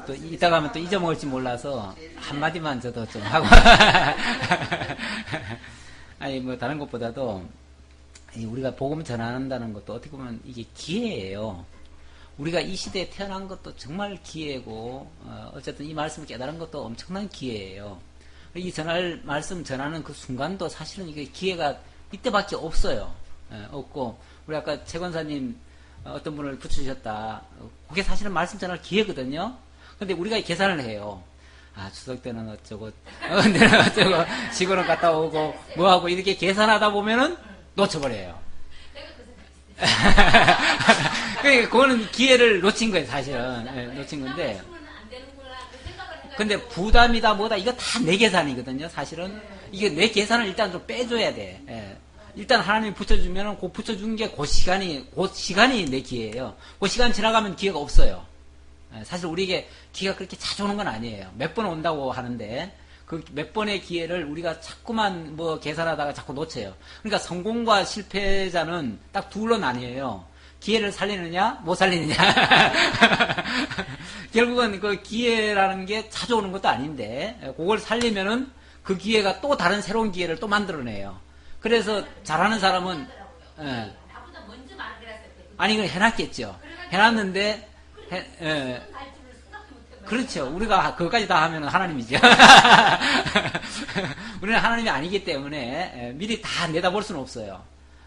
그또 이따 가면 또 잊어먹을지 몰라서 한마디만 저도 좀 하고. 아니, 뭐, 다른 것보다도 우리가 복음 전한다는 것도 어떻게 보면 이게 기회예요. 우리가 이 시대에 태어난 것도 정말 기회고, 어쨌든 이 말씀을 깨달은 것도 엄청난 기회예요. 이 말씀 전하는 그 순간도 사실은 이게 기회가 이때밖에 없어요. 없고, 우리 아까 최 권사님 어떤 분을 붙여주셨다. 그게 사실은 말씀 전할 기회거든요. 근데 우리가 계산을 해요. 아, 추석 때는 어쩌고, 내는 어쩌고, 시골은 갔다 오고, 뭐하고, 이렇게 계산하다 보면은 놓쳐버려요. 그러니까 그거는 기회를 놓친 거예요, 사실은. 네, 놓친 건데. 근데 부담이다 뭐다 이거 다 내 계산이거든요. 사실은 이게 내 계산을 일단 좀 빼줘야 돼. 예. 일단 하나님이 붙여주면은 그 붙여준 게 그 시간이 내 기회예요. 그 시간 지나가면 기회가 없어요. 예. 사실 우리에게 기회가 그렇게 자주 오는 건 아니에요. 몇 번 온다고 하는데 그 몇 번의 기회를 우리가 자꾸만 뭐 계산하다가 자꾸 놓쳐요. 그러니까 성공과 실패자는 딱 둘로 나뉘어요. 기회를 살리느냐, 못 살리느냐. 결국은 그 기회라는 게 자주 오는 것도 아닌데, 그걸 살리면은 그 기회가 또 다른 새로운 기회를 또 만들어내요. 그래서 잘하는 사람은, 아니, 이걸 해놨겠죠. 해놨는데, 그렇죠. 우리가 그것까지 다 하면 하나님이죠. 우리는 하나님이 아니기 때문에 미리 다 내다볼 수는 없어요.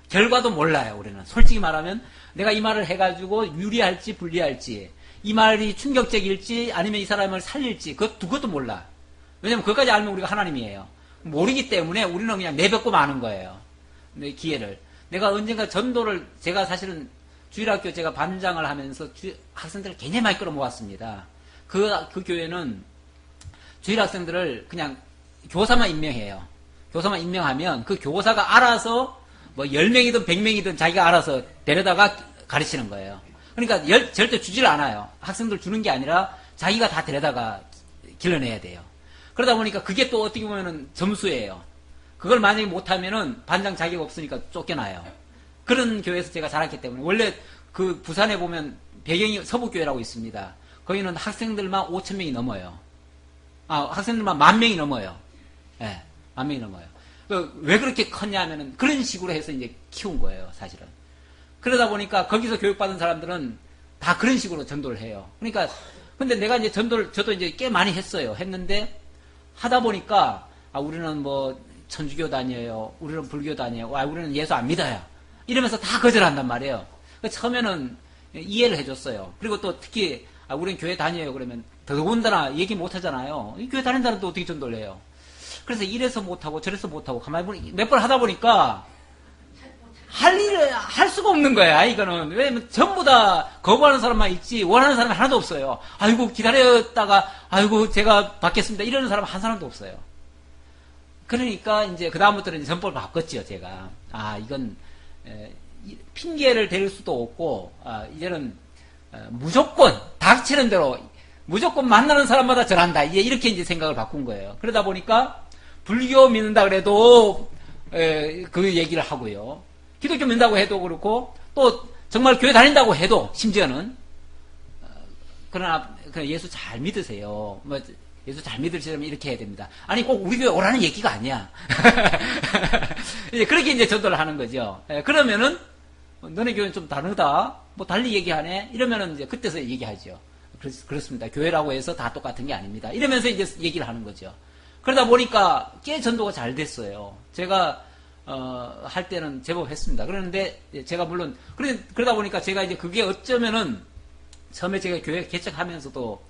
결과도 몰라요, 우리는. 솔직히 말하면 내가 이 말을 해가지고 유리할지 불리할지, 이 말이 충격적일지 아니면 이 사람을 살릴지 그것도 몰라. 왜냐면 그것까지 알면 우리가 하나님이에요. 모르기 때문에 우리는 그냥 내뱉고 마는 거예요. 내 기회를. 내가 언젠가 전도를, 제가 사실은 주일학교 제가 반장을 하면서 학생들을 굉장히 많이 끌어모았습니다. 그 교회는 주일 학생들을 그냥 교사만 임명해요. 교사만 임명하면 그 교사가 알아서 뭐 10명이든 100명이든 자기가 알아서 데려다가 가르치는 거예요. 그러니까 절대 주질 않아요. 학생들 주는 게 아니라 자기가 다 데려다가 길러내야 돼요. 그러다 보니까 그게 또 어떻게 보면은 점수예요. 그걸 만약에 못하면은 반장 자격 없으니까 쫓겨나요. 그런 교회에서 제가 자랐기 때문에. 원래 그 부산에 보면 배경이 서북교회라고 있습니다. 거기는 학생들만 5,000명이 넘어요. 학생들만 10,000명이 넘어요. 예, 10,000명이 넘어요. 왜 그렇게 컸냐 하면은 그런 식으로 해서 이제 키운 거예요, 사실은. 그러다 보니까 거기서 교육받은 사람들은 다 그런 식으로 전도를 해요. 그러니까, 근데 내가 이제 전도를, 저도 이제 꽤 많이 했어요. 했는데, 하다 보니까, 우리는 뭐, 천주교 다녀요. 우리는 불교 다녀요. 우리는 예수 안 믿어요. 이러면서 다 거절한단 말이에요. 처음에는 이해를 해줬어요. 그리고 또 특히, 우리는 교회 다녀요. 그러면 더더군다나 얘기 못 하잖아요. 이 교회 다닌다는 또 어떻게 전도를 해요? 그래서 이래서 못하고 저래서 못하고 가만히 보니 몇 번 하다 보니까 할 일을 할 수가 없는 거야, 이거는. 왜냐면 전부 다 거부하는 사람만 있지 원하는 사람이 하나도 없어요. 아이고 기다렸다가 아이고 제가 받겠습니다 이러는 사람 한 사람도 없어요. 그러니까 이제 그 다음부터는 전법을 바꿨죠, 제가. 이건 핑계를 댈 수도 없고 이제는 무조건 닥치는 대로 무조건 만나는 사람마다 전한다. 이렇게 이제 생각을 바꾼 거예요. 그러다 보니까 불교 믿는다 그래도 그 얘기를 하고요. 기독교 믿는다고 해도 그렇고 또 정말 교회 다닌다고 해도 심지어는 그러나 예수 잘 믿으세요. 뭐 예수 잘 믿으시려면 이렇게 해야 됩니다. 아니 꼭 우리 교회 오라는 얘기가 아니야. 이제 그렇게 이제 전도를 하는 거죠. 그러면은 너네 교회는 좀 다르다. 뭐 달리 얘기하네. 이러면은 이제 그때서 얘기하죠. 그렇습니다. 교회라고 해서 다 똑같은 게 아닙니다. 이러면서 이제 얘기를 하는 거죠. 그러다 보니까 꽤 전도가 잘 됐어요. 제가 할 때는 제법 했습니다. 그런데 제가 물론 그러다 보니까 제가 이제 그게 어쩌면은 처음에 제가 교회 개척하면서도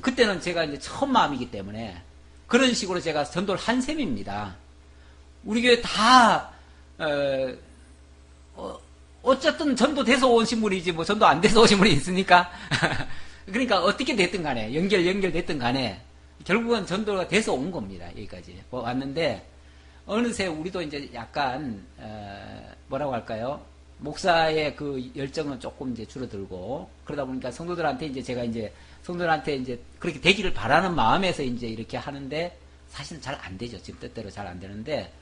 그때는 제가 이제 처음 마음이기 때문에 그런 식으로 제가 전도를 한 셈입니다. 우리 교회 다 어쨌든 전도돼서 오신 분이지 뭐 전도 안 돼서 오신 분이 있으니까 그러니까 어떻게 됐든 간에 연결됐든 간에 결국은 전도가 돼서 온 겁니다. 여기까지 왔는데 어느새 우리도 이제 약간 뭐라고 할까요? 목사의 그 열정은 조금 이제 줄어들고 그러다 보니까 성도들한테 이제 제가 이제 성도들한테 이제 그렇게 되기를 바라는 마음에서 이제 이렇게 하는데 사실은 잘 안 되죠. 지금 뜻대로 잘 안 되는데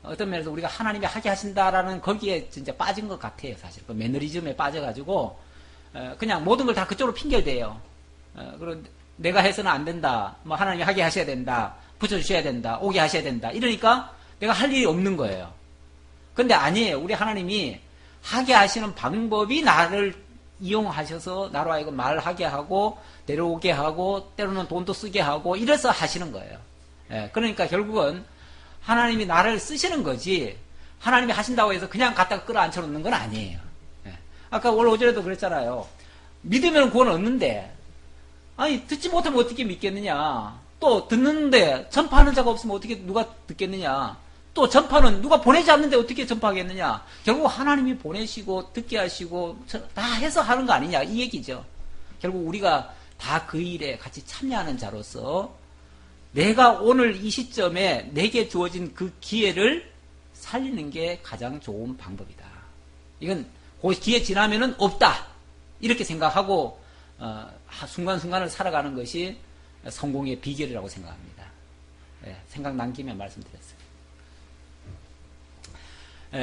어떤 면에서 우리가 하나님이 하게 하신다라는 거기에 진짜 빠진 것 같아요. 사실 그 매너리즘에 빠져가지고 그냥 모든 걸 다 그쪽으로 핑계대요. 내가 해서는 안 된다. 뭐 하나님이 하게 하셔야 된다. 붙여주셔야 된다. 오게 하셔야 된다. 이러니까 내가 할 일이 없는 거예요. 근데 아니에요. 우리 하나님이 하게 하시는 방법이 나를 이용하셔서 나로 하여금 말하게 하고 내려오게 하고 때로는 돈도 쓰게 하고 이래서 하시는 거예요. 예, 그러니까 결국은 하나님이 나를 쓰시는 거지 하나님이 하신다고 해서 그냥 갖다가 끌어앉혀 놓는 건 아니에요. 예. 아까 오늘 오전에도 그랬잖아요. 믿으면 구원 얻는데 아니 듣지 못하면 어떻게 믿겠느냐. 또 듣는데 전파하는 자가 없으면 어떻게 누가 듣겠느냐. 또 전파는 누가 보내지 않는데 어떻게 전파하겠느냐. 결국 하나님이 보내시고 듣게 하시고 다 해서 하는 거 아니냐 이 얘기죠. 결국 우리가 다 그 일에 같이 참여하는 자로서 내가 오늘 이 시점에 내게 주어진 그 기회를 살리는 게 가장 좋은 방법이다. 이건 그 기회 지나면은 없다 이렇게 생각하고 순간순간을 살아가는 것이 성공의 비결이라고 생각합니다. 예, 생각난 김에 말씀드렸어요.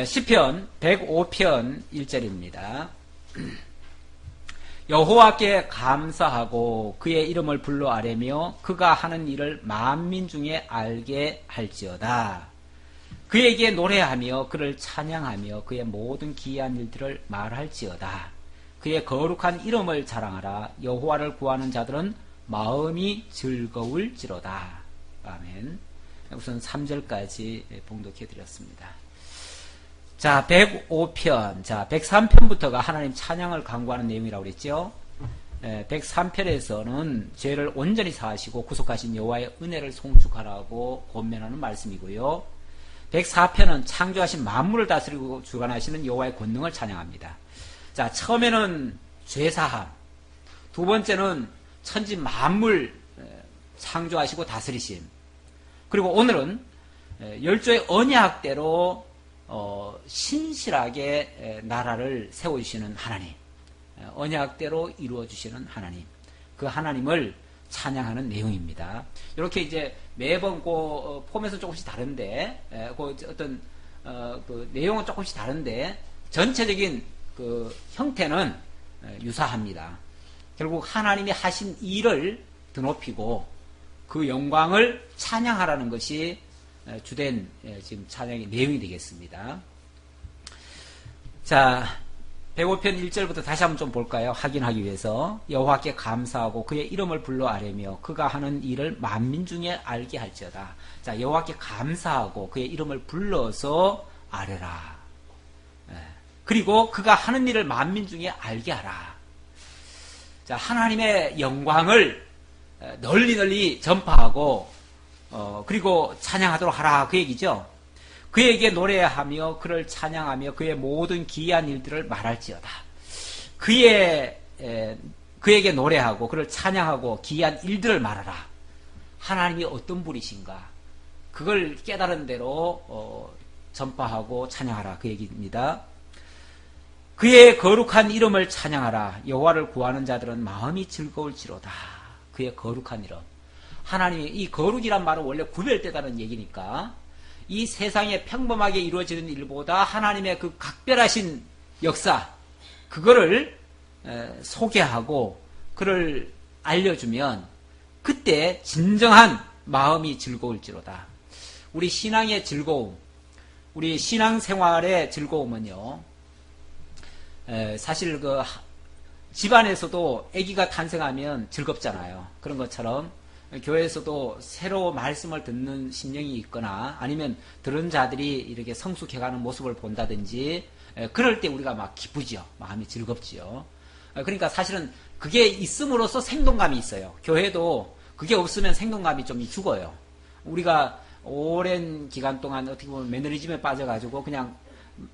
시편 105편 1절입니다. 여호와께 감사하고 그의 이름을 불러 아뢰며 그가 하는 일을 만민 중에 알게 할지어다. 그에게 노래하며 그를 찬양하며 그의 모든 기이한 일들을 말할지어다. 그의 거룩한 이름을 자랑하라. 여호와를 구하는 자들은 마음이 즐거울지로다. 아멘. 우선 3절까지 봉독해 드렸습니다. 자, 105편. 자, 103편부터가 하나님 찬양을 강구하는 내용이라고 그랬죠. 103편에서는 죄를 온전히 사하시고 구속하신 여호와의 은혜를 송축하라고 권면하는 말씀이고요. 104편은 창조하신 만물을 다스리고 주관하시는 여호와의 권능을 찬양합니다. 자, 처음에는 죄사함. 두 번째는 천지 만물 창조하시고 다스리심. 그리고 오늘은 열조의 언약대로 신실하게 나라를 세워주시는 하나님, 언약대로 이루어주시는 하나님, 그 하나님을 찬양하는 내용입니다. 이렇게 이제 매번 그 폼에서 조금씩 다른데, 그 어떤 그 내용은 조금씩 다른데 전체적인 그 형태는 유사합니다. 결국 하나님이 하신 일을 드높이고 그 영광을 찬양하라는 것이 주된 지금 찬양의 내용이 되겠습니다. 자, 105편 1절부터 다시 한번 좀 볼까요? 확인하기 위해서. 여호와께 감사하고 그의 이름을 불러 아뢰며 그가 하는 일을 만민 중에 알게 할지어다. 자, 여호와께 감사하고 그의 이름을 불러서 아뢰라. 그리고 그가 하는 일을 만민 중에 알게 하라. 자, 하나님의 영광을 널리 전파하고 그리고 찬양하도록 하라 그 얘기죠. 그에게 노래하며 그를 찬양하며 그의 모든 기이한 일들을 말할지어다. 그에게 노래하고 그를 찬양하고 기이한 일들을 말하라. 하나님이 어떤 분이신가 그걸 깨달은 대로 전파하고 찬양하라 그 얘기입니다. 그의 거룩한 이름을 찬양하라. 여호와를 구하는 자들은 마음이 즐거울지로다. 그의 거룩한 이름. 하나님이 이 거룩이란 말은 원래 구별되다는 얘기니까 이 세상에 평범하게 이루어지는 일보다 하나님의 그 각별하신 역사 그거를 소개하고 그를 알려주면 그때 진정한 마음이 즐거울지로다. 우리 신앙의 즐거움, 우리 신앙생활의 즐거움은요, 사실 그 집안에서도 아기가 탄생하면 즐겁잖아요. 그런 것처럼 교회에서도 새로 말씀을 듣는 심령이 있거나 아니면 들은 자들이 이렇게 성숙해가는 모습을 본다든지 그럴 때 우리가 막 기쁘죠. 마음이 즐겁지요. 그러니까 사실은 그게 있음으로써 생동감이 있어요. 교회도 그게 없으면 생동감이 좀 죽어요. 우리가 오랜 기간 동안 어떻게 보면 매너리즘에 빠져가지고 그냥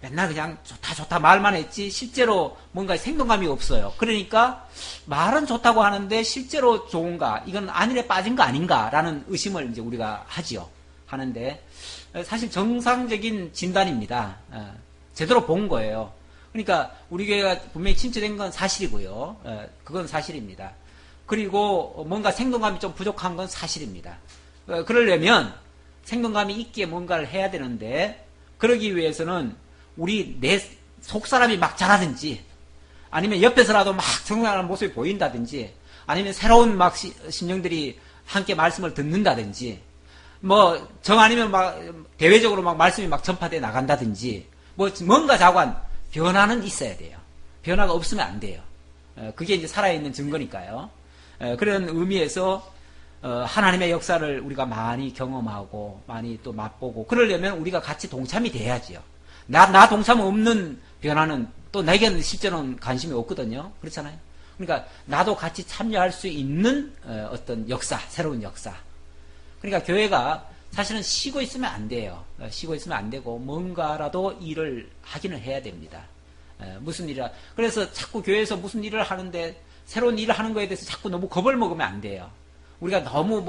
맨날 그냥 좋다 말만 했지 실제로 뭔가 생동감이 없어요. 그러니까 말은 좋다고 하는데 실제로 좋은가, 이건 안일에 빠진 거 아닌가라는 의심을 이제 우리가 하지요. 하는데 사실 정상적인 진단입니다. 제대로 본 거예요. 그러니까 우리 교회가 분명히 침체된 건 사실이고요. 그건 사실입니다. 그리고 뭔가 생동감이 좀 부족한 건 사실입니다. 그러려면 생동감이 있게 뭔가를 해야 되는데 그러기 위해서는 우리 내 속사람이 막 잘하든지 아니면 옆에서라도 막 성공하는 모습이 보인다든지 아니면 새로운 막 심령들이 함께 말씀을 듣는다든지, 뭐, 정 아니면 막, 대외적으로 막 말씀이 막 전파돼 나간다든지, 뭔가 자관, 변화는 있어야 돼요. 변화가 없으면 안 돼요. 그게 이제 살아있는 증거니까요. 그런 의미에서, 하나님의 역사를 우리가 많이 경험하고, 많이 또 맛보고, 그러려면 우리가 같이 동참이 돼야지요. 나 동참 없는 변화는 또 내게는 실제로는 관심이 없거든요. 그렇잖아요. 그러니까 나도 같이 참여할 수 있는 어떤 역사, 새로운 역사. 그러니까 교회가 사실은 쉬고 있으면 안 돼요. 쉬고 있으면 안 되고 뭔가라도 일을 하기는 해야 됩니다. 무슨 일이라. 그래서 자꾸 교회에서 무슨 일을 하는데 새로운 일을 하는 거에 대해서 자꾸 너무 겁을 먹으면 안 돼요. 우리가 너무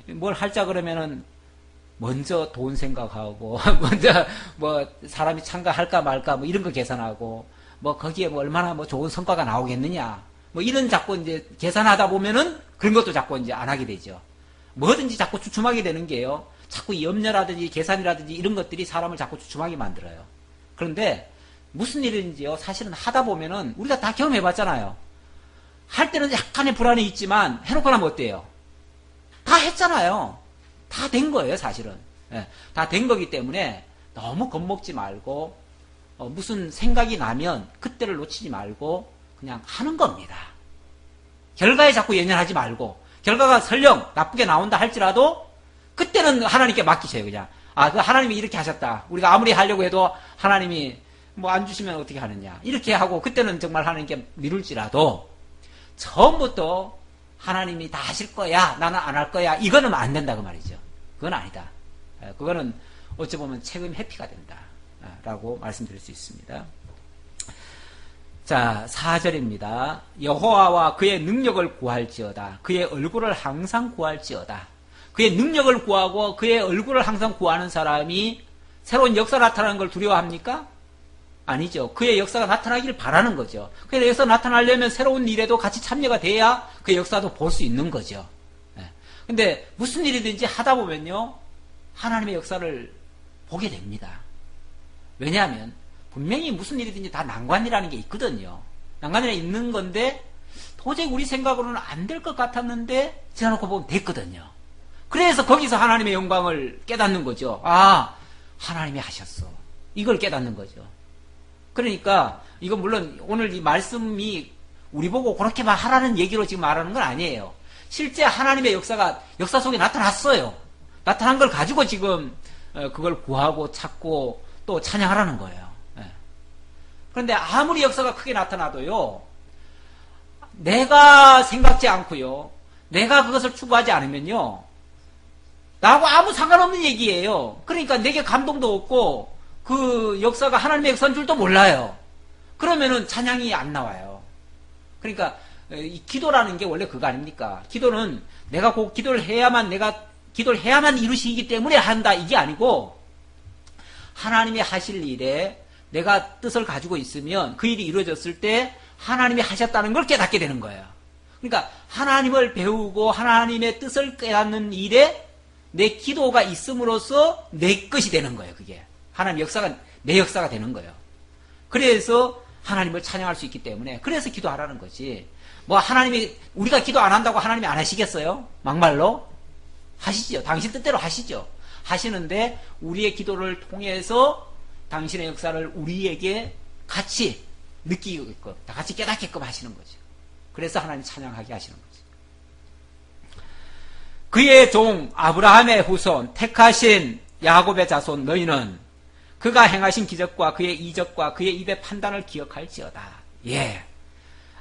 뭘 할자 그러면은 먼저 돈 생각하고 먼저 사람이 참가할까 말까 이런 거 계산하고 거기에 얼마나 좋은 성과가 나오겠느냐 이런 자꾸 이제 계산하다 보면은 그런 것도 자꾸 이제 안 하게 되죠. 뭐든지 자꾸 주춤하게 되는 게요. 자꾸 이 염려라든지 계산이라든지 이런 것들이 사람을 자꾸 주춤하게 만들어요. 그런데 무슨 일인지요. 사실은 하다 보면은 우리가 다 경험해봤잖아요. 할 때는 약간의 불안이 있지만 해놓고 나면 어때요? 다 했잖아요. 다 된 거예요, 사실은. 다 된 거기 때문에 너무 겁먹지 말고 무슨 생각이 나면 그때를 놓치지 말고 그냥 하는 겁니다. 결과에 자꾸 연연하지 말고 결과가 설령 나쁘게 나온다 할지라도 그때는 하나님께 맡기셔요. 그냥 그 하나님이 이렇게 하셨다. 우리가 아무리 하려고 해도 하나님이 안 주시면 어떻게 하느냐 이렇게 하고 그때는 정말 하나님께 미룰지라도 처음부터 하나님이 다 하실 거야 나는 안 할 거야 이거는 안 된다고 말이죠. 그건 아니다. 그거는 어찌 보면 책임 회피가 된다 라고 말씀드릴 수 있습니다. 자, 4절입니다. 여호와와 그의 능력을 구할지어다. 그의 얼굴을 항상 구할지어다. 그의 능력을 구하고 그의 얼굴을 항상 구하는 사람이 새로운 역사가 나타나는 걸 두려워합니까? 아니죠. 그의 역사가 나타나기를 바라는 거죠. 그의 역사가 나타나려면 새로운 일에도 같이 참여가 돼야 그 역사도 볼 수 있는 거죠. 근데 무슨 일이든지 하다 보면요. 하나님의 역사를 보게 됩니다. 왜냐하면 분명히 무슨 일이든지 다 난관이라는 게 있거든요. 난관이 있는 건데 도저히 우리 생각으로는 안 될 것 같았는데 지나놓고 보면 됐거든요. 그래서 거기서 하나님의 영광을 깨닫는 거죠. 하나님이 하셨어. 이걸 깨닫는 거죠. 그러니까 이건 물론 오늘 이 말씀이 우리 보고 그렇게 하라는 얘기로 지금 말하는 건 아니에요. 실제 하나님의 역사 속에 나타났어요. 나타난 걸 가지고 지금 그걸 구하고 찾고 또 찬양하라는 거예요. 그런데 아무리 역사가 크게 나타나도요. 내가 생각지 않고요. 내가 그것을 추구하지 않으면요. 나하고 아무 상관없는 얘기예요. 그러니까 내게 감동도 없고 그 역사가 하나님의 역사인 줄도 몰라요. 그러면은 찬양이 안 나와요. 그러니까 이 기도라는 게 원래 그거 아닙니까? 기도는 내가 꼭 기도를 해야만 이루시기 때문에 한다 이게 아니고 하나님이 하실 일에 내가 뜻을 가지고 있으면 그 일이 이루어졌을 때 하나님이 하셨다는 걸 깨닫게 되는 거예요. 그러니까 하나님을 배우고 하나님의 뜻을 깨닫는 일에 내 기도가 있음으로써 내 것이 되는 거예요. 그게 하나님 역사가 내 역사가 되는 거예요. 그래서 하나님을 찬양할 수 있기 때문에 그래서 기도하라는 거지. 하나님이 우리가 기도 안 한다고 하나님이 안 하시겠어요? 막말로 하시죠. 당신 뜻대로 하시죠. 하시는데 우리의 기도를 통해서 당신의 역사를 우리에게 같이 느끼게끔 다 같이 깨닫게끔 하시는 거죠. 그래서 하나님 찬양하게 하시는 거죠. 그의 종 아브라함의 후손 택하신 야곱의 자손 너희는 그가 행하신 기적과 그의 이적과 그의 입의 판단을 기억할지어다. 예,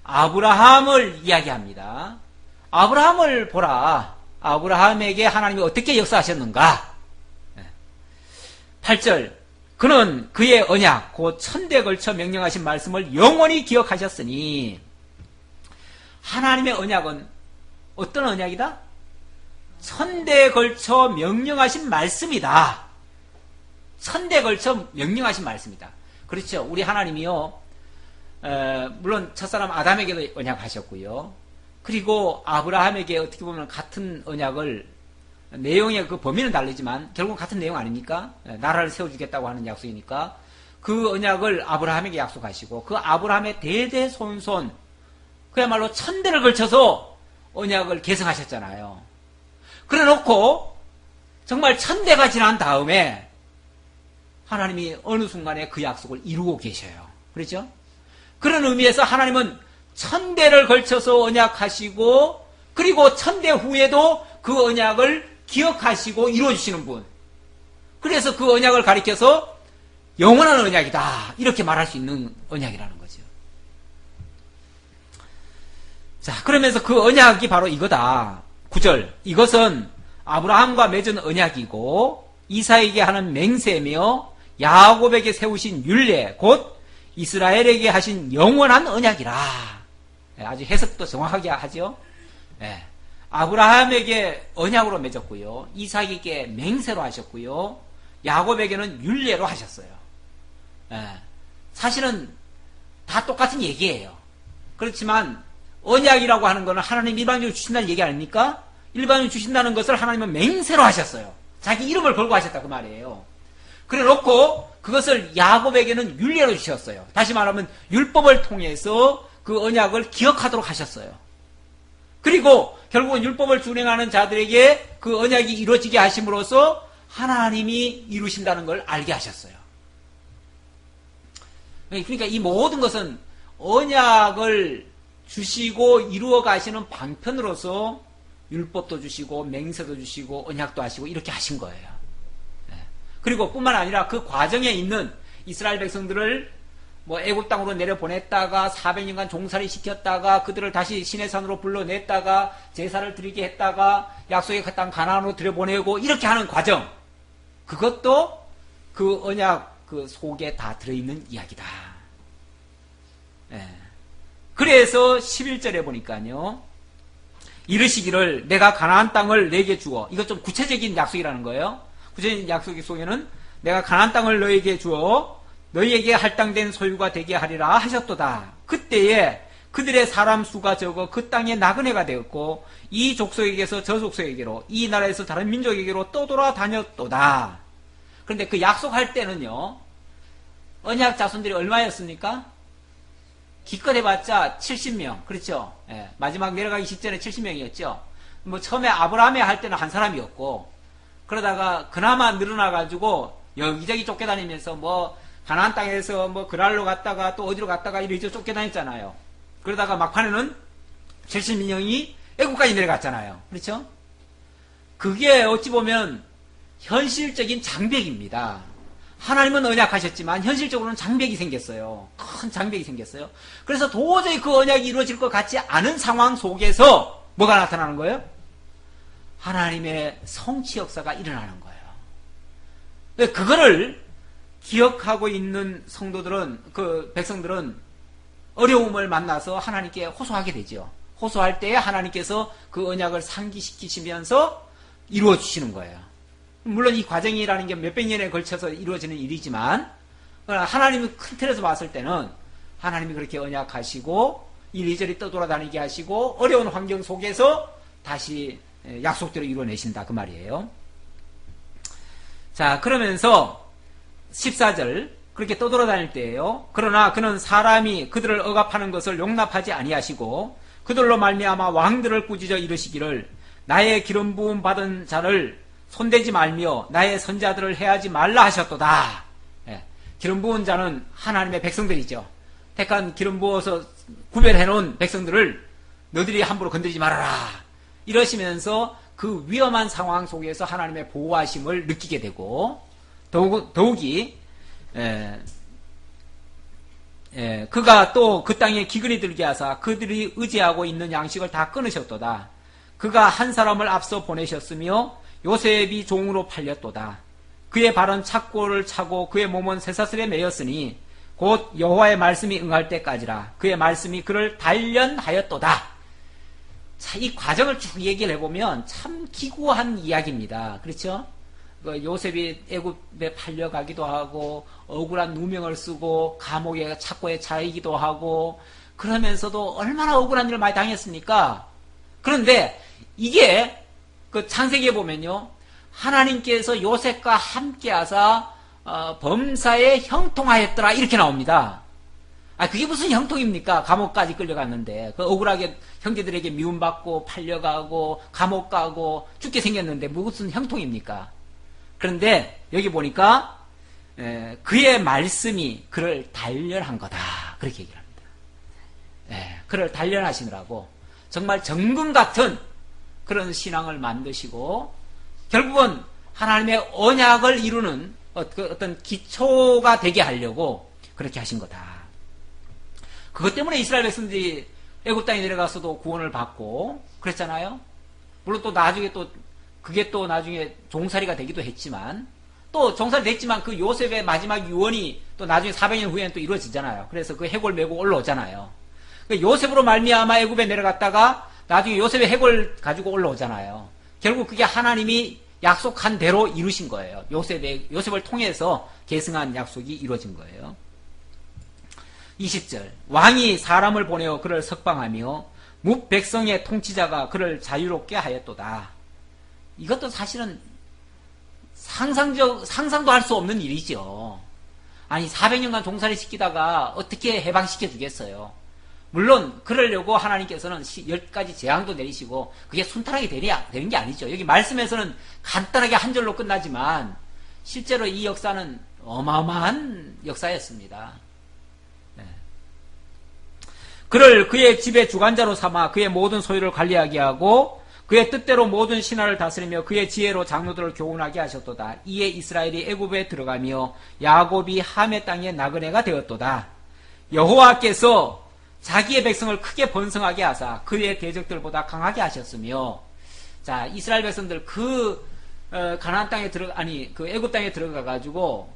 아브라함을 이야기합니다. 아브라함을 보라. 아브라함에게 하나님이 어떻게 역사하셨는가. 8절 그는 그의 언약 곧 천대에 걸쳐 명령하신 말씀을 영원히 기억하셨으니 하나님의 언약은 어떤 언약이다? 천대에 걸쳐 명령하신 말씀이다. 천대에 걸쳐 명령하신 말씀이다. 그렇죠. 우리 하나님이요. 물론 첫사람 아담에게도 언약하셨고요. 그리고 아브라함에게 어떻게 보면 같은 언약을 내용의 그 범위는 다르지만 결국 같은 내용 아닙니까? 나라를 세워주겠다고 하는 약속이니까 그 언약을 아브라함에게 약속하시고 그 아브라함의 대대손손 그야말로 천대를 걸쳐서 언약을 계승하셨잖아요. 그래 놓고 정말 1000대가 지난 다음에 하나님이 어느 순간에 그 약속을 이루고 계셔요. 그렇죠? 그런 의미에서 하나님은 1000대를 걸쳐서 언약하시고 그리고 1000대 후에도 그 언약을 기억하시고 이루어주시는 분. 그래서 그 언약을 가리켜서 영원한 언약이다 이렇게 말할 수 있는 언약이라는 거죠. 자, 그러면서 그 언약이 바로 이거다. 9절. 이것은 아브라함과 맺은 언약이고 이삭에게 하는 맹세며 야곱에게 세우신 율례 곧 이스라엘에게 하신 영원한 언약이라. 아주 해석도 정확하게 하죠. 네. 아브라함에게 언약으로 맺었고요. 이삭에게 맹세로 하셨고요. 야곱에게는 율례로 하셨어요. 네. 사실은 다 똑같은 얘기예요. 그렇지만 언약이라고 하는 것은 하나님 일반적으로 주신다는 얘기 아닙니까? 일반적으로 주신다는 것을 하나님은 맹세로 하셨어요. 자기 이름을 걸고 하셨다 그 말이에요. 그래 놓고 그것을 야곱에게는 율례로 주셨어요. 다시 말하면 율법을 통해서 그 언약을 기억하도록 하셨어요. 그리고 결국은 율법을 준행하는 자들에게 그 언약이 이루어지게 하심으로써 하나님이 이루신다는 걸 알게 하셨어요. 그러니까 이 모든 것은 언약을 주시고 이루어 가시는 방편으로서 율법도 주시고 맹세도 주시고 언약도 하시고 이렇게 하신 거예요. 그리고 뿐만 아니라 그 과정에 있는 이스라엘 백성들을 애굽 땅으로 내려보냈다가 400년간 종살이 시켰다가 그들을 다시 시내산으로 불러냈다가 제사를 드리게 했다가 약속의 땅 가나안으로 들여보내고 이렇게 하는 과정, 그것도 그 언약 그 속에 다 들어있는 이야기다. 그래서 11절에 보니까요, 이르시기를 내가 가나안 땅을 내게 주어, 이것 좀 구체적인 약속이라는 거예요. 구체적인 약속 속에는 내가 가나안 땅을 너에게 주어 너희에게 할당된 소유가 되게 하리라 하셨도다. 그때에 그들의 사람 수가 적어 그 땅에 나그네가 되었고 이 족속에게서 저 족속에게로 이 나라에서 다른 민족에게로 떠돌아다녔도다. 그런데 그 약속할 때는요, 언약 자손들이 얼마였습니까? 기껏 해봤자 70명. 그렇죠? 예, 마지막 내려가기 직전에 70명이었죠. 처음에 아브라함에 할 때는 한 사람이었고, 그러다가 그나마 늘어나가지고 여기저기 쫓겨다니면서 가나안 땅에서 그랄로 갔다가 또 어디로 갔다가 이리저리 쫓겨다녔잖아요. 그러다가 막판에는 70명이 애국까지 내려갔잖아요. 그렇죠? 그게 어찌 보면 현실적인 장벽입니다. 하나님은 언약하셨지만 현실적으로는 장벽이 생겼어요. 큰 장벽이 생겼어요. 그래서 도저히 그 언약이 이루어질 것 같지 않은 상황 속에서 뭐가 나타나는 거예요? 하나님의 성취 역사가 일어나는 거예요. 그거를 기억하고 있는 성도들은, 그 백성들은 어려움을 만나서 하나님께 호소하게 되죠. 호소할 때에 하나님께서 그 언약을 상기시키시면서 이루어 주시는 거예요. 물론 이 과정이라는 게 몇백 년에 걸쳐서 이루어지는 일이지만, 하나님의 큰 틀에서 봤을 때는 하나님이 그렇게 언약하시고 이리저리 떠돌아다니게 하시고 어려운 환경 속에서 다시 약속대로 이루어내신다 그 말이에요. 자, 그러면서 14절, 그렇게 떠돌아다닐 때예요. 그러나 그는 사람이 그들을 억압하는 것을 용납하지 아니하시고 그들로 말미암아 왕들을 꾸짖어 이르시기를 나의 기름 부음 받은 자를 손대지 말며 나의 선자들을 해하지 말라 하셨도다. 예, 기름 부은 자는 하나님의 백성들이죠. 택한 기름 부어서 구별해 놓은 백성들을 너희들이 함부로 건드리지 말아라. 이러시면서 그 위험한 상황 속에서 하나님의 보호하심을 느끼게 되고, 더욱이 그가 또 그 땅에 기근이 들게 하사 그들이 의지하고 있는 양식을 다 끊으셨도다. 그가 한 사람을 앞서 보내셨으며 요셉이 종으로 팔렸도다. 그의 발은 착고를 차고 그의 몸은 쇠사슬에 매였으니 곧 여호와의 말씀이 응할 때까지라. 그의 말씀이 그를 단련하였도다. 자, 이 과정을 쭉 얘기를 해보면 참 기구한 이야기입니다. 그렇죠? 요셉이 애굽에 팔려가기도 하고 억울한 누명을 쓰고 감옥에 착고에 차이기도 하고 그러면서도 얼마나 억울한 일을 많이 당했습니까? 그런데 이게 그 창세기에 보면요, 하나님께서 요셉과 함께 하사 범사에 형통하였더라 이렇게 나옵니다. 그게 무슨 형통입니까? 감옥까지 끌려갔는데, 그 억울하게 형제들에게 미움받고, 팔려가고, 감옥 가고, 죽게 생겼는데, 무슨 형통입니까? 그런데, 여기 보니까, 그의 말씀이 그를 단련한 거다. 그렇게 얘기를 합니다. 그를 단련하시느라고, 정말 정금 같은 그런 신앙을 만드시고, 결국은 하나님의 언약을 이루는 어떤 기초가 되게 하려고 그렇게 하신 거다. 그것 때문에 이스라엘 백성들이 애굽 땅에 내려가서도 구원을 받고 그랬잖아요. 물론 또 나중에 그게 또 나중에 종살이가 되기도 했지만, 또 종살이 됐지만 그 요셉의 마지막 유언이 또 나중에 400년 후에는 또 이루어지잖아요. 그래서 그 해골 메고 올라오잖아요. 그 요셉으로 말미암아 애굽에 내려갔다가 나중에 요셉의 해골 가지고 올라오잖아요. 결국 그게 하나님이 약속한 대로 이루신 거예요. 요셉을 통해서 계승한 약속이 이루어진 거예요. 20절, 왕이 사람을 보내어 그를 석방하며 뭇 백성의 통치자가 그를 자유롭게 하였도다. 이것도 사실은 상상도 할 수 없는 일이죠. 아니 400년간 종살이 시키다가 어떻게 해방시켜 주겠어요. 물론 그러려고 하나님께서는 10가지 재앙도 내리시고 그게 순탄하게 되는 게 아니죠. 여기 말씀에서는 간단하게 한 절로 끝나지만 실제로 이 역사는 어마어마한 역사였습니다. 그를 그의 집의 주관자로 삼아 그의 모든 소유를 관리하게 하고 그의 뜻대로 모든 신하를 다스리며 그의 지혜로 장로들을 교훈하게 하셨도다. 이에 이스라엘이 애굽에 들어가며 야곱이 함의 땅의 나그네가 되었도다. 여호와께서 자기의 백성을 크게 번성하게 하사 그의 대적들보다 강하게 하셨으며, 자, 이스라엘 백성들 가나안 땅에 그 애굽 땅에 들어가 가지고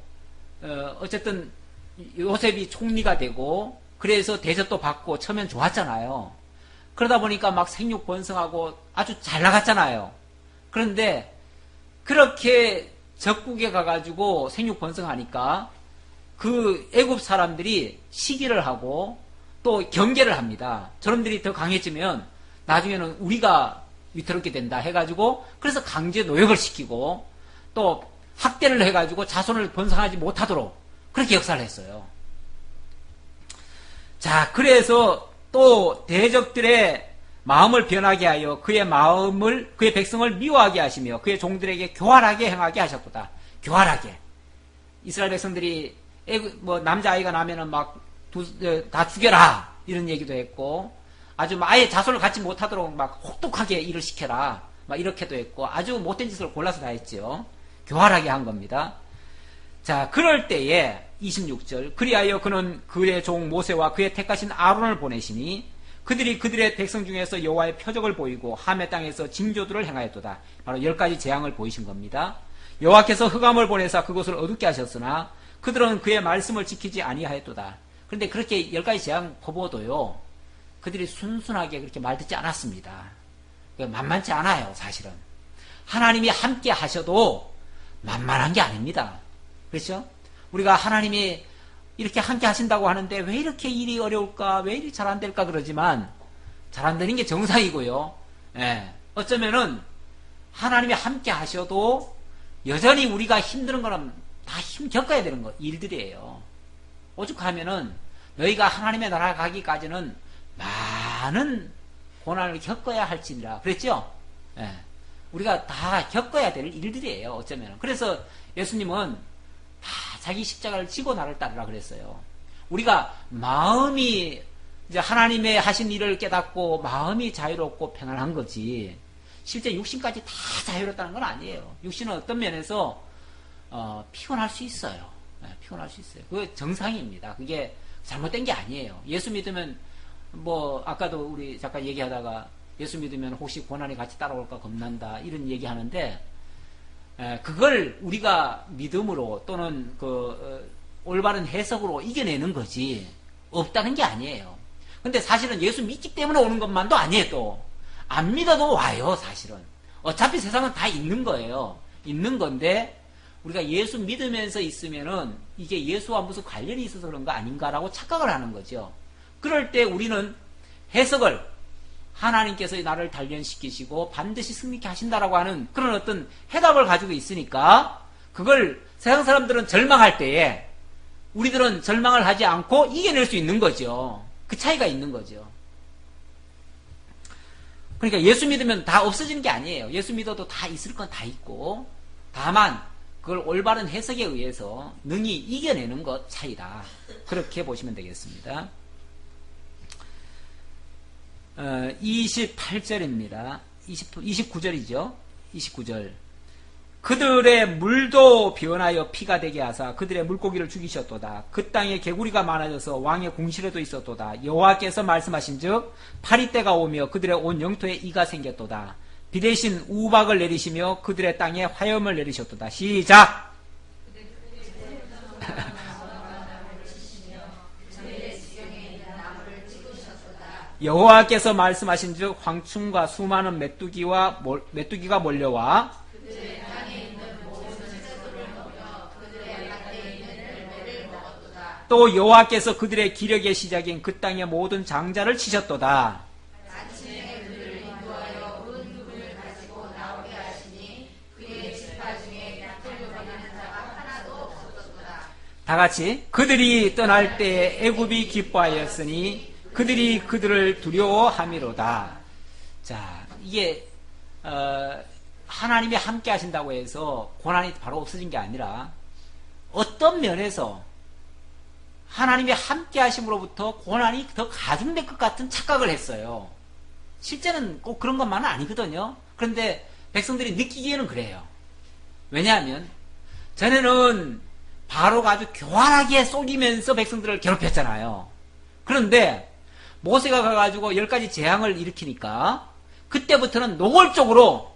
어쨌든 요셉이 총리가 되고 그래서 대접도 받고 처음엔 좋았잖아요. 그러다 보니까 막 생육 번성하고 아주 잘 나갔잖아요. 그런데 그렇게 적국에 가가지고 생육 번성하니까 그 애굽 사람들이 시기를 하고 또 경계를 합니다. 저놈들이 더 강해지면 나중에는 우리가 위태롭게 된다 해가지고, 그래서 강제 노역을 시키고 또 학대를 해가지고 자손을 번성하지 못하도록 그렇게 역사를 했어요. 자, 그래서 또 대적들의 마음을 변하게 하여 그의 백성을 미워하게 하시며 그의 종들에게 교활하게 행하게 하셨도다. 교활하게. 이스라엘 백성들이 남자아이가 나면은 다 죽여라 이런 얘기도 했고, 아주 아예 자손을 갖지 못하도록 막 혹독하게 일을 시켜라 막 이렇게도 했고, 아주 못된 짓을 골라서 다 했죠. 교활하게 한 겁니다. 자, 그럴 때에 26절, 그리하여 그는 그의 종 모세와 그의 택하신 아론을 보내시니 그들이 그들의 백성 중에서 여호와의 표적을 보이고 함의 땅에서 징조들을 행하였도다. 바로 10가지 재앙을 보이신 겁니다. 여호와께서 흑암을 보내사 그곳을 어둡게 하셨으나 그들은 그의 말씀을 지키지 아니하였도다. 그런데 그렇게 10가지 재앙 퍼부어도요, 그들이 순순하게 그렇게 말 듣지 않았습니다. 만만치 않아요, 사실은. 하나님이 함께 하셔도 만만한 게 아닙니다. 그렇죠? 우리가 하나님이 이렇게 함께 하신다고 하는데 왜 이렇게 일이 어려울까, 왜 이렇게 잘 안 될까 그러지만 잘 안 되는 게 정상이고요. 어쩌면은 하나님이 함께 하셔도 여전히 우리가 힘든 거는 다 겪어야 되는 일들이에요. 오죽하면은 너희가 하나님의 나라 가기까지는 많은 고난을 겪어야 할지니라 그랬죠? 우리가 다 겪어야 될 일들이에요, 어쩌면. 그래서 예수님은 다 자기 십자가를 지고 나를 따르라 그랬어요. 우리가 마음이 이제 하나님의 하신 일을 깨닫고 마음이 자유롭고 편안한 거지, 실제 육신까지 다 자유롭다는 건 아니에요. 육신은 어떤 면에서 피곤할 수 있어요. 피곤할 수 있어요. 그게 정상입니다. 그게 잘못된 게 아니에요. 예수 믿으면 아까도 우리 잠깐 얘기하다가 예수 믿으면 혹시 고난이 같이 따라올까 겁난다 이런 얘기하는데, 그걸 우리가 믿음으로 또는 올바른 해석으로 이겨내는 거지 없다는 게 아니에요. 근데 사실은 예수 믿기 때문에 오는 것만도 아니에요. 또 안 믿어도 와요. 사실은 어차피 세상은 다 있는 거예요. 있는 건데 우리가 예수 믿으면서 있으면은 이게 예수와 무슨 관련이 있어서 그런 거 아닌가라고 착각을 하는 거죠. 그럴 때 우리는 해석을 하나님께서 나를 단련시키시고 반드시 승리케 하신다라고 하는 그런 어떤 해답을 가지고 있으니까, 그걸 세상 사람들은 절망할 때에 우리들은 절망을 하지 않고 이겨낼 수 있는 거죠. 그 차이가 있는 거죠. 그러니까 예수 믿으면 다 없어지는 게 아니에요. 예수 믿어도 다 있을 건 다 있고, 다만 그걸 올바른 해석에 의해서 능히 이겨내는 것 차이다. 그렇게 보시면 되겠습니다. 28절입니다. 29절이죠. 29절. 그들의 물도 변하여 피가 되게 하사 그들의 물고기를 죽이셨도다. 그 땅에 개구리가 많아져서 왕의 궁실에도 있었도다. 여호와께서 말씀하신즉 파리때가 오며 그들의 온 영토에 이가 생겼도다. 비 대신 우박을 내리시며 그들의 땅에 화염을 내리셨도다. 시작! 여호와께서 말씀하신즉 황충과 수많은 메뚜기가 몰려와 또 여호와께서 그들의 기력의 시작인 그 땅의 모든 장자를 치셨도다. 다같이 그들이 떠날 때 애굽이 기뻐하였으니 그들이 그들을 두려워함이로다. 자, 이게 하나님이 함께 하신다고 해서 고난이 바로 없어진 게 아니라 어떤 면에서 하나님이 함께 하심으로부터 고난이 더 가중될 것 같은 착각을 했어요. 실제는 꼭 그런 것만은 아니거든요. 그런데 백성들이 느끼기에는 그래요. 왜냐하면 전에는 바로가 아주 교활하게 속이면서 백성들을 괴롭혔잖아요. 그런데 모세가 가가지고 10가지 재앙을 일으키니까 그때부터는 노골적으로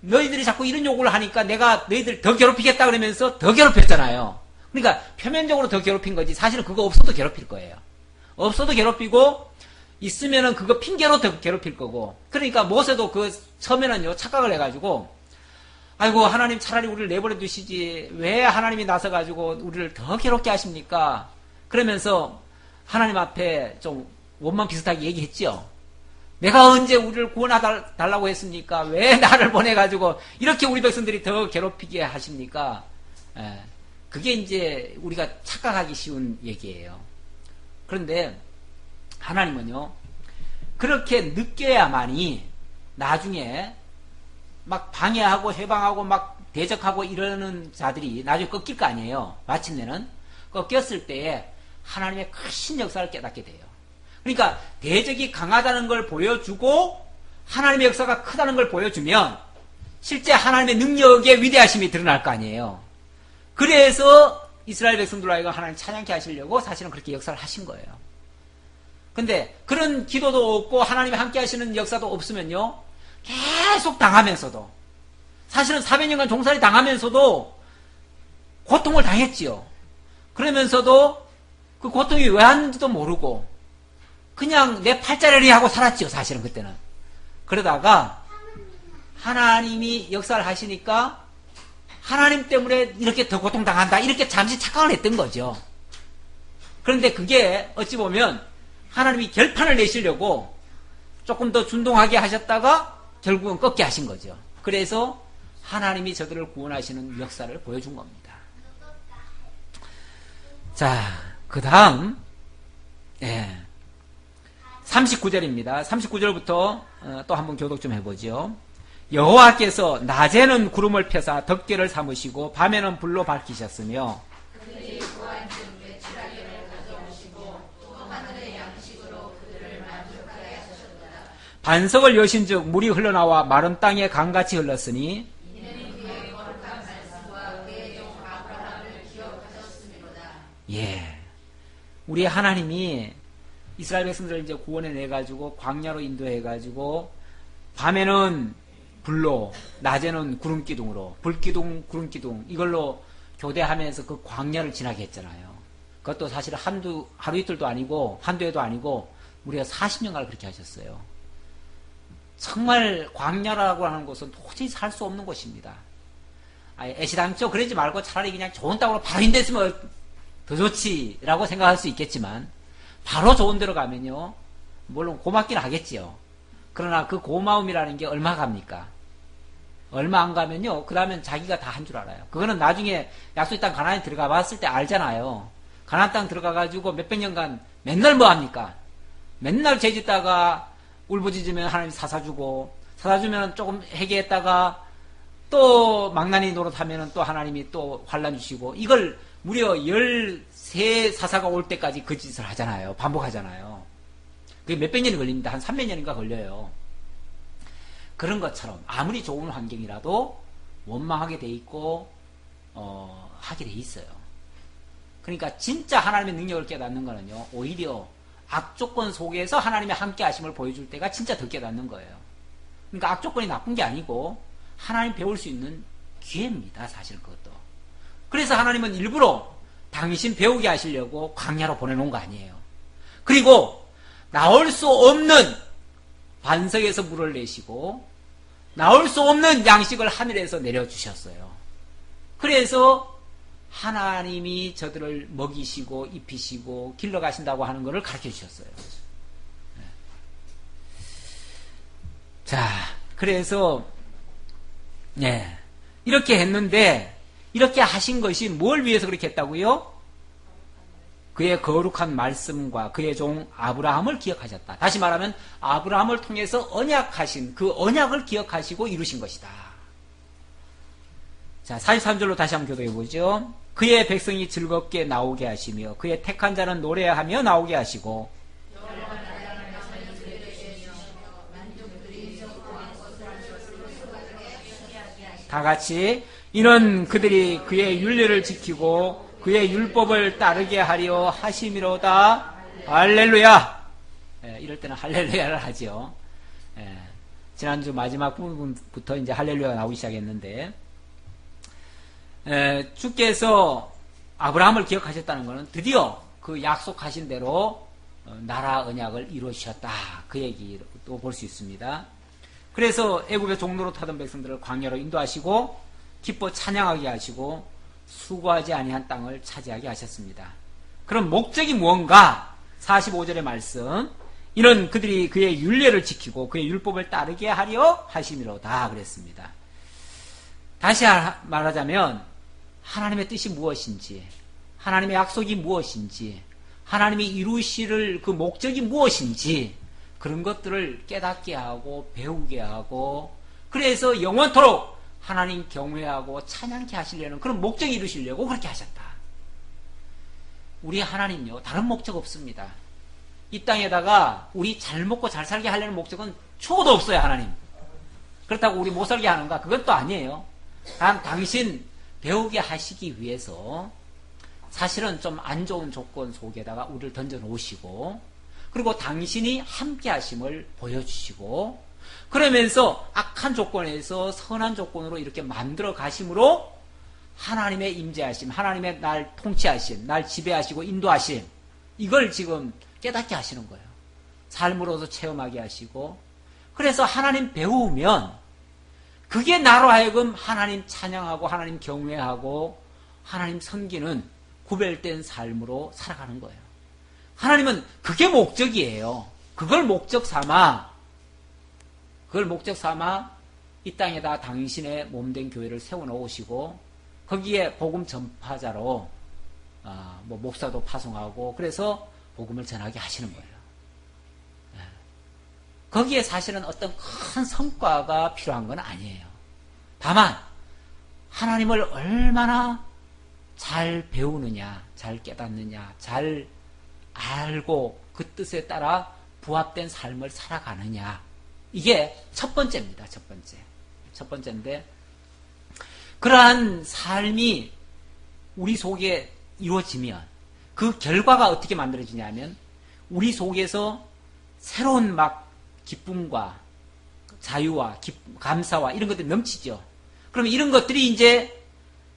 너희들이 자꾸 이런 요구를 하니까 내가 너희들 더 괴롭히겠다 그러면서 더 괴롭혔잖아요. 그러니까 표면적으로 더 괴롭힌 거지 사실은 그거 없어도 괴롭힐 거예요. 없어도 괴롭히고 있으면은 그거 핑계로 더 괴롭힐 거고. 그러니까 모세도 그 처음에는요 착각을 해가지고 아이고 하나님 차라리 우리를 내버려 두시지 왜 하나님이 나서가지고 우리를 더 괴롭게 하십니까? 그러면서 하나님 앞에 좀 원망 비슷하게 얘기했죠. 내가 언제 우리를 구원해달라고 했습니까? 왜 나를 보내가지고 이렇게 우리 백성들이 더 괴롭히게 하십니까? 그게 이제 우리가 착각하기 쉬운 얘기예요. 그런데 하나님은요 그렇게 느껴야만이 나중에 막 방해하고 해방하고 막 대적하고 이러는 자들이 나중에 꺾일 거 아니에요. 마침내는 꺾였을 때에 하나님의 크신 역사를 깨닫게 돼요. 그러니까 대적이 강하다는 걸 보여주고 하나님의 역사가 크다는 걸 보여주면 실제 하나님의 능력의 위대하심이 드러날 거 아니에요. 그래서 이스라엘 백성들로 하여금 하나님 찬양케 하시려고 사실은 그렇게 역사를 하신 거예요. 근데 그런 기도도 없고 하나님이 함께 하시는 역사도 없으면요 계속 당하면서도 사실은 400년간 종살이 당하면서도 고통을 당했지요. 그러면서도 그 고통이 왜 왔는지도 모르고 그냥 내 팔자려리 하고 살았지요. 사실은 그때는. 그러다가 하나님이 역사를 하시니까 하나님 때문에 이렇게 더 고통당한다 이렇게 잠시 착각을 했던 거죠. 그런데 그게 어찌 보면 하나님이 결판을 내시려고 조금 더 준동하게 하셨다가 결국은 꺾게 하신 거죠. 그래서 하나님이 저들을 구원하시는 역사를 보여준 겁니다. 자, 그 다음 39절입니다. 39절부터 또 한번 교독 좀 해보죠. 여호와께서 낮에는 구름을 펴사 덮개를 삼으시고 밤에는 불로 밝히셨으며 반석을 여신즉 물이 흘러나와 마른 땅에 강같이 흘렀으니 우리 하나님이 이스라엘 백성들을 이제 구원해 내가지고 광야로 인도해가지고 밤에는 불로 낮에는 구름기둥으로 불기둥 구름기둥 이걸로 교대하면서 그 광야를 지나게 했잖아요. 그것도 사실 하루 이틀도 아니고 한두 해도 아니고 우리가 40년간 그렇게 하셨어요. 정말 광야라고 하는 곳은 도저히 살 수 없는 곳입니다. 애시당초 그러지 말고 차라리 그냥 좋은 땅으로 바로 인도했으면 더 좋지라고 생각할 수 있겠지만 바로 좋은 데로 가면요 물론 고맙긴 하겠지요. 그러나 그 고마움이라는 게 얼마 갑니까? 얼마 안 가면요 그 다음엔 자기가 다 한 줄 알아요. 그거는 나중에 약속의 땅 가나안에 들어가 봤을 때 알잖아요. 가나안 땅 들어가가지고 몇백 년간 맨날 뭐 합니까? 맨날 죄짓다가 울부짖으면 하나님 사사주고, 사사주면 조금 회개했다가 또 망나니 노릇하면 또 하나님이 또 환난 주시고, 이걸 무려 13사사가 올 때까지 그 짓을 하잖아요. 반복하잖아요. 그게 몇백 년이 걸립니다. 한 300년인가 걸려요. 그런 것처럼 아무리 좋은 환경이라도 원망하게 돼 있고 하게 돼 있어요. 그러니까 진짜 하나님의 능력을 깨닫는 거는요, 오히려 악조건 속에서 하나님의 함께 하심을 보여줄 때가 진짜 더 깨닫는 거예요. 그러니까 악조건이 나쁜 게 아니고 하나님 배울 수 있는 기회입니다. 사실 그것도. 그래서 하나님은 일부러 당신 배우게 하시려고 광야로 보내놓은 거 아니에요. 그리고 나올 수 없는 반석에서 물을 내시고 나올 수 없는 양식을 하늘에서 내려주셨어요. 그래서 하나님이 저들을 먹이시고 입히시고 길러가신다고 하는 것을 가르쳐 주셨어요. 자, 그래서 이렇게 했는데, 이렇게 하신 것이 뭘 위해서 그렇게 했다고요? 그의 거룩한 말씀과 그의 종 아브라함을 기억하셨다. 다시 말하면 아브라함을 통해서 언약하신 그 언약을 기억하시고 이루신 것이다. 자, 43절로 다시 한번 교독해 보죠. 그의 백성이 즐겁게 나오게 하시며 그의 택한 자는 노래하며 나오게 하시고, 다 같이, 이는 그들이 그의 윤례를 지키고 그의 율법을 따르게 하려 하심이로다. 할렐루야. 이럴 때는 할렐루야를 하죠. 지난주 마지막 부분부터 이제 할렐루야가 나오기 시작했는데, 주께서 아브라함을 기억하셨다는 것은 드디어 그 약속하신 대로 나라 언약을 이루셨다. 그 얘기도 볼 수 있습니다. 그래서 애굽의 종로로 타던 백성들을 광야로 인도하시고 기뻐 찬양하게 하시고 수고하지 아니한 땅을 차지하게 하셨습니다. 그럼 목적이 무언가? 45절의 말씀, 이는 그들이 그의 율례를 지키고 그의 율법을 따르게 하려 하심이로다 그랬습니다. 다시 말하자면 하나님의 뜻이 무엇인지, 하나님의 약속이 무엇인지, 하나님이 이루실 그 목적이 무엇인지, 그런 것들을 깨닫게 하고 배우게 하고, 그래서 영원토록 하나님 경외하고 찬양케 하시려는 그런 목적이 이루시려고 그렇게 하셨다. 우리 하나님요, 다른 목적 없습니다. 이 땅에다가 우리 잘 먹고 잘 살게 하려는 목적은 초도 없어요. 하나님. 그렇다고 우리 못 살게 하는가? 그건 또 아니에요. 단 당신 배우게 하시기 위해서 사실은 좀 안 좋은 조건 속에다가 우리를 던져 놓으시고, 그리고 당신이 함께 하심을 보여주시고, 그러면서 악한 조건에서 선한 조건으로 이렇게 만들어 가심으로 하나님의 임재하심, 하나님의 날 통치하심, 날 지배하시고 인도하심, 이걸 지금 깨닫게 하시는 거예요. 삶으로서 체험하게 하시고, 그래서 하나님 배우면 그게 나로 하여금 하나님 찬양하고 하나님 경외하고 하나님 섬기는 구별된 삶으로 살아가는 거예요. 하나님은 그게 목적이에요. 그걸 목적 삼아 이 땅에다 당신의 몸된 교회를 세워놓으시고, 거기에 복음 전파자로 목사도 파송하고, 그래서 복음을 전하게 하시는 거예요. 거기에 사실은 어떤 큰 성과가 필요한 건 아니에요. 다만 하나님을 얼마나 잘 배우느냐, 잘 깨닫느냐, 잘 알고 그 뜻에 따라 부합된 삶을 살아가느냐, 이게 첫 번째입니다. 첫 번째인데, 그러한 삶이 우리 속에 이루어지면 그 결과가 어떻게 만들어지냐면, 우리 속에서 새로운 막 기쁨과 자유와 감사와 이런 것들이 넘치죠. 그러면 이런 것들이 이제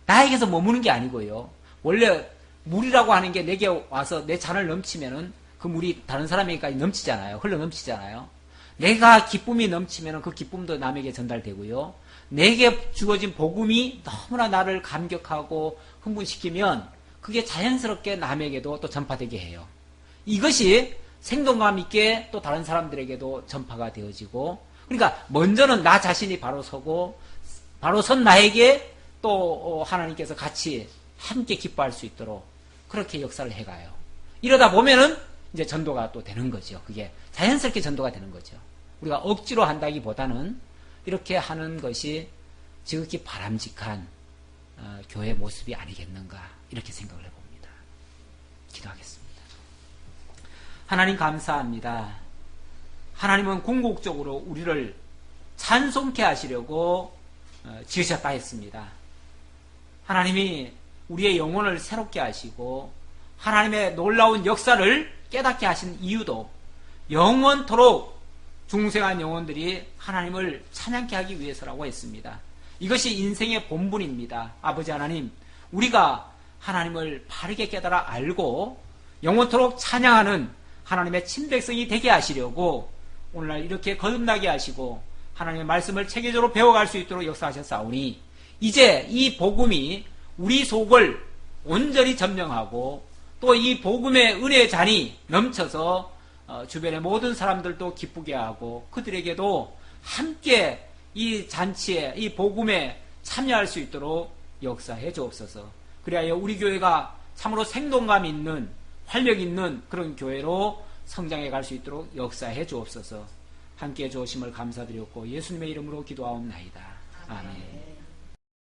나에게서 머무는 게 아니고요. 원래 물이라고 하는 게 내게 와서 내 잔을 넘치면은 그 물이 다른 사람에게까지 넘치잖아요. 흘러 넘치잖아요. 내가 기쁨이 넘치면은 그 기쁨도 남에게 전달되고요. 내게 주어진 복음이 너무나 나를 감격하고 흥분시키면 그게 자연스럽게 남에게도 또 전파되게 해요. 이것이 생동감 있게 또 다른 사람들에게도 전파가 되어지고, 그러니까 먼저는 나 자신이 바로 서고, 바로 선 나에게 또 하나님께서 같이 함께 기뻐할 수 있도록 그렇게 역사를 해가요. 이러다 보면은 이제 전도가 또 되는 거죠. 그게 자연스럽게 전도가 되는 거죠. 우리가 억지로 한다기보다는 이렇게 하는 것이 지극히 바람직한 교회 모습이 아니겠는가 이렇게 생각을 해봅니다. 기도하겠습니다. 하나님 감사합니다. 하나님은 궁극적으로 우리를 찬송케 하시려고 지으셨다 했습니다. 하나님이 우리의 영혼을 새롭게 하시고 하나님의 놀라운 역사를 깨닫게 하신 이유도 영원토록 중생한 영혼들이 하나님을 찬양케 하기 위해서라고 했습니다. 이것이 인생의 본분입니다. 아버지 하나님, 우리가 하나님을 바르게 깨달아 알고 영원토록 찬양하는 하나님의 친백성이 되게 하시려고 오늘날 이렇게 거듭나게 하시고 하나님의 말씀을 체계적으로 배워갈 수 있도록 역사하셨사오니 이제 이 복음이 우리 속을 온전히 점령하고 또 이 복음의 은혜의 잔이 넘쳐서 주변의 모든 사람들도 기쁘게 하고 그들에게도 함께 이 잔치에 이 복음에 참여할 수 있도록 역사해 주옵소서. 그리하여 우리 교회가 참으로 생동감 있는 활력 있는 그런 교회로 성장해 갈 수 있도록 역사해 주옵소서. 함께 해 주심을 감사드렸고 예수님의 이름으로 기도하옵나이다. 아멘.